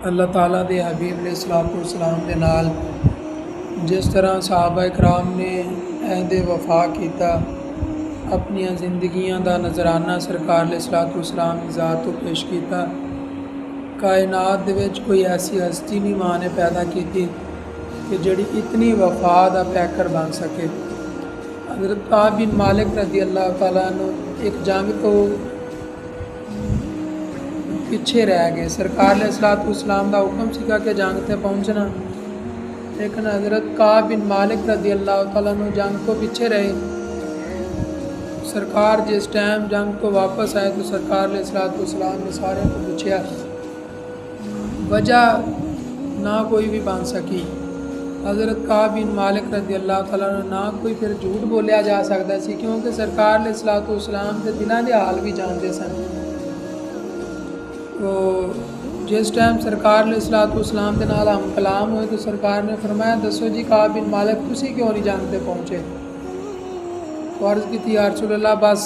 अल्लाह ताला दे हबीब अलैहिस्सलाम दे नाल जिस तरह सहाबा इकराम ने अहद वफा किया, अपनियां जिंदगियां दा नजराना सरकार अलैहिस्सलाम की ज़ात को पेश किया। कायनात दे विच कोई ऐसी हस्ती नहीं मां ने पैदा की कि जिहड़ी इतनी वफा दा पैकर बन सके। हज़रत काब बिन मालिक रज़ी अल्लाह तआला अन्हु एक जंग तो पिछे रह गए। सरकार अलैहिस्सलाम का हुक्म सीगा कि जंग ते पहुँचना, लेकिन हज़रत काब बिन मालिक रज़ी अल्लाह तआला अन्हु जंग को पीछे रहे। सरकार जिस टाइम जंग को वापस आए तो सरकार अलैहिस्सलाम ने सारे को पूछा, वजह ना कोई भी बन सकी। हज़रत काब बिन मालिक रज़ी अल्लाह तआला अन्हु ना कोई फिर झूठ बोलिया जा सकता सी, क्योंकि सरकार अलैहिस्सलाम के दिलों के हाल भी जानते सन। तो जिस टाइम सरकार अलैहिस्सलाम के नाल हम कलाम हुए तो सरकार ने फरमाया, दसो जी काब बिन मालिक तुसी क्यों नहीं जंग ते पहुँचे। तो अर्ज़ की या रसूल अल्लाह, बस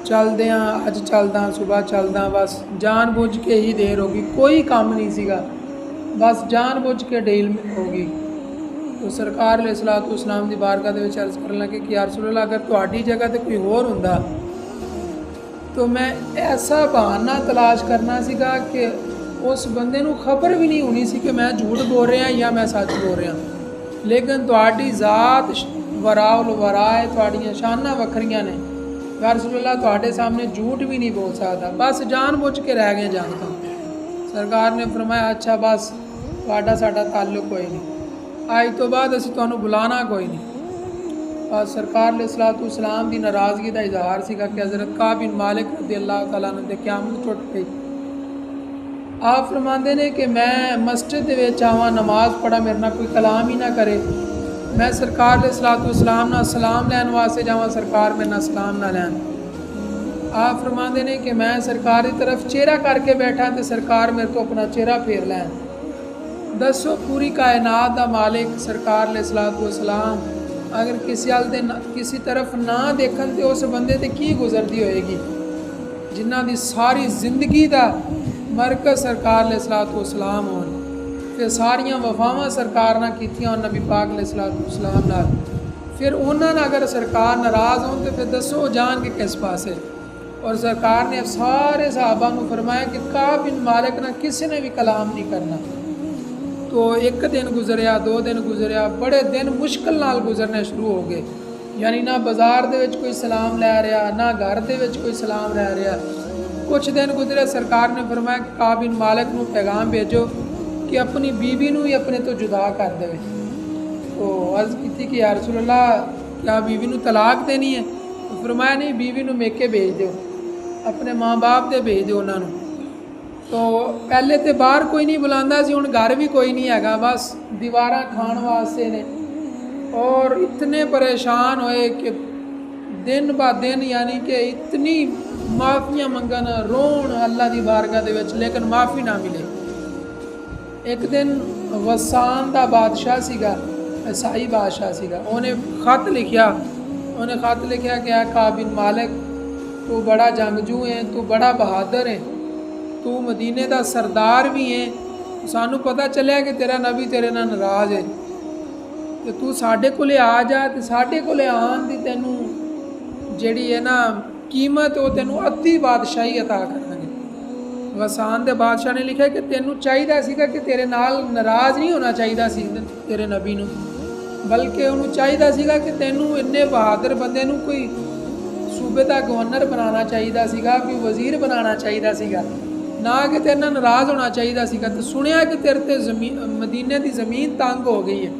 चलदे हाँ, अज चलदा सुबह चलदा, बस जान बुझ के ही देर होगी, कोई काम नहीं सीगा, बस जान बुझ के डील होगी। तो सरकार अलैहिस्सलाम की बारगाह दे विच अर्ज़ करन लगे कि या रसूल अल्लाह, अगर तुहाडी जगह ते कोई होर हुंदा तो मैं ऐसा बहाना तलाश करना सीगा कि उस बंदे नूं खबर भी नहीं होनी सी कि मैं झूठ बोल रहा या मैं सच बोल रहा। लेकिन तुहाडी ज़ात वराउल वरा है, तुहाड़ियां शानां वखरियां ने, या रसूल अल्लाह तुहाडे सामने झूठ भी नहीं बोल सकता, बस जान बुझ के रह गए जंग तो। सरकार ने फरमाया, अच्छा बस तुहाडा साडा ताल्लुक कोई नहीं, अज तो बाद असीं तुहानूं बुलाना कोई नहीं। और सरकार अलैहिस्सलाम की नाराज़गी का इजहार सीगा कि हज़रत काब बिन मालिक रज़ी अल्लाह तआला अन्हु दे क़यामत टुट गई। आप फरमाते ने कि मैं मस्जिद दे विच आवां, नमाज़ पढ़ा, मेरे नाल कोई कलाम ही ना करे, मैं सरकार अलैहिस्सलाम नाल सलाम लैन वास्ते जावां, सरकार मेरे नाल सलाम ना लैन। आप फरमाते ने कि मैं सरकार की तरफ चेहरा करके बैठा तो सरकार मेरे तो अपना चेहरा फेर लैन। दसो पूरी कायनात का मालिक सरकार अलैहिस्सलाम अगर किसी तरफ ना देखन तो उस बंदे ते की गुजरती होएगी, जिन्हां दी सारी जिंदगी का मरकज़ सरकार अलैहिस्सलाम होन, फिर सारियां वफावां सरकार नाल कीतियां नबी पाक अलैहिस्सलाम नाल, फिर उन्हां नाल अगर सरकार नाराज़ होन तो फिर दसो जान के किस पासे। और सरकार ने सारे सहाबा नूं फरमाया कि काब बिन मालिक नाल किसी ने भी कलाम नहीं करना। तो एक दिन गुजरिया, 2 दिन गुजरिया, बड़े दिन मुश्किल नाल गुजरने शुरू हो गए। यानी ना बाज़ार दे विच कोई सलाम लै रहा, ना घर दे विच कोई सलाम लै रहा। कुछ दिन गुजरे, सरकार ने फरमाया कि काब बिन मालिक नूं पैगाम भेजो कि अपनी बीवी नूं ही अपने तो जुदा कर देवे। तो अर्ज़ की कि या रसूल अल्लाह, क्या बीवी नूं तलाक देनी है। तो फरमाया नहीं, बीवी नूं मेके भेज दो, अपने माँ बाप दे भेज दो उन्होंने। तो पहले तो बाहर कोई नहीं बुलाता सी, हुण घर भी कोई नहीं हैगा, बस दीवारां खाण वास्ते ने। और इतने परेशान होए कि दिन ब दिन, यानी कि इतनी माफ़ियाँ मंगन, रोण अल्लाह की बारगाह दे विच, लेकिन माफ़ी ना मिले। एक दिन वसान का बादशाह सीगा, ईसाई बादशाह सीगा, उन्हें खत लिखिया कि काब बिन मालिक, तू बड़ा जंगजू है, तू बड़ा बहादुर है, तू मदीने का सरदार भी है, सानू पता चलिया कि तेरा नबी तेरे नाल नाराज़ है, तो तू साढ़े कोले आ जा, तो साढ़े कोले आन दी तैनू जिहड़ी है ना कीमत, वो तैनू अद्धी बादशाही अता करांगे। वसान दे बादशाह ने लिखा कि तैनू चाहिदा सीगा कि तेरे नाल नाराज़ नहीं होना चाहिदा सी तेरे नबी नू, बल्कि उन्होंने चाहिदा सीगा कि तैनू इन्ने बहादुर बंदे नू कोई सूबे का गवर्नर बनाना चाहिदा सीगा, कोई वजीर बनाना चाहिदा सीगा, ना कि तेरे नाल नाराज़ होना चाहिदा सीगा। तो सुनिया कि तेरे ते मदीने की ज़मीन तंग हो गई है,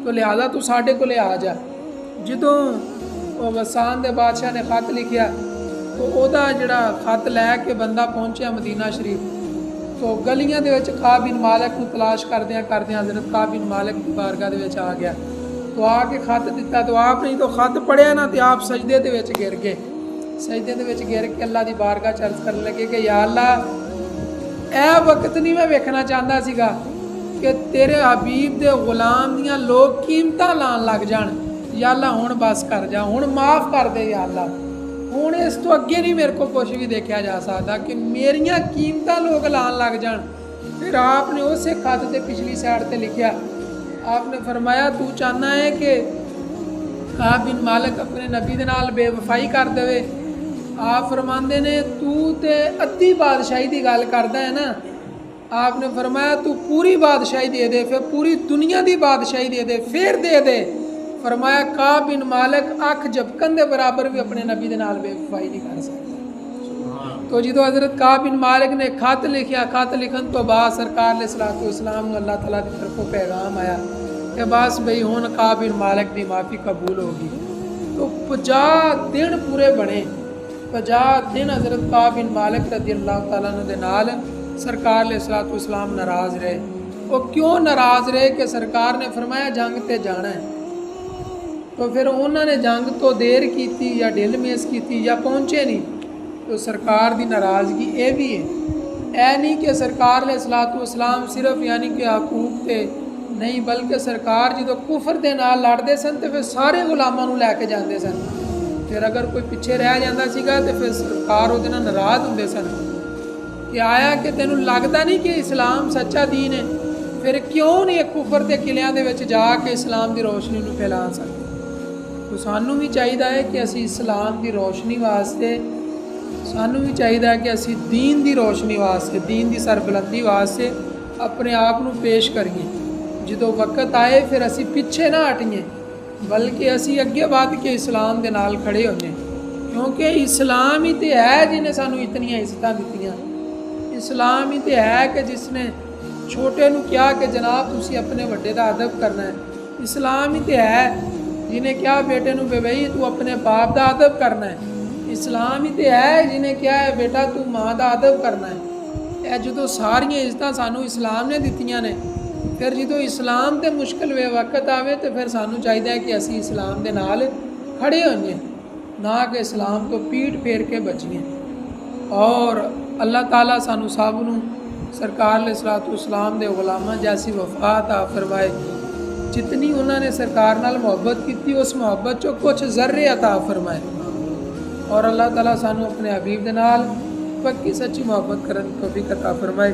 तो लिहाजा तू साढ़े कोले आ जा। जदों वसान दे बादशाह ने खत लिखिया तो वह जिहड़ा खत लैके बंदा पहुँचा मदीना शरीफ, तो गलियां दे विच काब बिन मालिक नूं तलाश करदियां करदियां हज़रत काब बिन मालिक की बारगाह दे विच आ गया। तो आके खत दिता, तो आप नहीं तो खत पढ़िया ना, तो आप सजदे दे विच गिर गए। सजदे दे विच गिर के अल्लाह की बारगाह च अर्ज़ करन लगे कि या अल्लाह, यह वक्त नहीं मैं वेखना चाहता सीगा कि तेरे हबीब दे गुलाम दियां लोग कीमतां लान लग जान, या अल्लाह हुण बस कर जा, हुण माफ़ कर दे या अल्लाह, हुण इस तो अगे नहीं मेरे को कुछ भी देखा जा सकता कि मेरियां कीमतां लोग लान लग जान, फिर आपने उस खत के पिछली साइड पर लिखा, आपने फरमाया तू चाहना है कि काब बिन मालिक अपने नबी दे नाल बेवफाई कर देवे। आप फरमाते ने तू तो अद्धी बादशाही की गल करदा है ना। आपने फरमाया तू पूरी बादशाही दे दे, फिर पूरी दुनिया की बादशाही दे दे, फिर दे दे। फरमाया काब बिन मालिक अख झपकन के बराबर भी अपने नबी के नाल बेवफाई नहीं कर सकता। तो जो हज़रत काब बिन मालिक ने खत लिखा, खत लिखन तो बाद सरकार अलैहिस्सलातु वस्सलाम को अल्लाह ताला की तरफों पैगाम आया कि बस बई हुण काब बिन मालिक की माफ़ी कबूल होगी। तो 50 दिन पूरे बने, 50 दिन हज़रत काब बिन मालिक रज़ी अल्लाह तआला अन्हु दे नाल सरकार अलैहिस्सलातु वस्सलाम नाराज़ रहे। वो क्यों नाराज़ रहे कि सरकार ने फरमाया जंग ते जाना है। तो फिर उन्होंने जंग तो देर की या ढिल मेस की या पहुँचे नहीं। तो सरकार की नाराज़गी ये भी है, ऐ नहीं कि सरकार अलैहिस्सलातु वस्सलाम सिर्फ यानी कि हकूक ते नहीं, बल्कि सरकार जो कुफर के नाल लड़ते सन तो फिर सारे गुलामों को लैके जाते सन। फिर अगर कोई पिछे रह जाता सीगा तो फिर सरकार वो नाराज़ होंदे सन कि आया कि तेनू लगता नहीं कि इस्लाम सच्चा दीन है, फिर क्यों नहीं कुफर के किलियां दे विच जाके इस्लाम की रोशनी को फैला सकते। तो सानू भी चाहिए है कि असी इस्लाम की रोशनी वास्ते, सानू भी चाहिए कि असी दीन की रोशनी वास्ते, दीन की सरबुलंदी वास्ते अपने आप को पेश करिए। जो वक्त आए फिर असी पिछे ना हटिए, बल्कि असी अगे बढ़ के इस्लाम के नाल खड़े होइए, क्योंकि इस्लाम ही तो है जिन्हें सानू इतनी इज्जत दित्तियां। इस्लाम ही तो है कि जिसने छोटे नू कहा कि जनाब तुसी अपने वड्डे का अदब करना है। इस्लाम ही तो है जिन्हें कहा बेटे नू बेबई तू अपने बाप का अदब करना है। इस्लाम ही तो है जिन्हें कहा है बेटा तू माँ का अदब करना है। यह जो सारिया इज्जत सानू इस्लाम ने दित्तियां ने, फिर जो इस्लाम ते मुश्किल वे वक्त आवे तो फिर सानू चाहिए कि असी इस्लाम के नाल खड़े होइए, ना कि इस्लाम तो पीठ फेर के बचिए। और अल्लाह ताला सानू सब नू सरकार अलैहिस्सलातु वस्सलाम दे गुलामां जैसी वफा अता फरमाए। जितनी उन्होंने सरकार नाल मुहब्बत की उस मुहब्बत चो कुछ ज़र्रे अता फरमाए। और अल्लाह ताला सानू अपने हबीब दे नाल पक्की सच्ची मुहब्बत करन तौफीक अता फरमाए।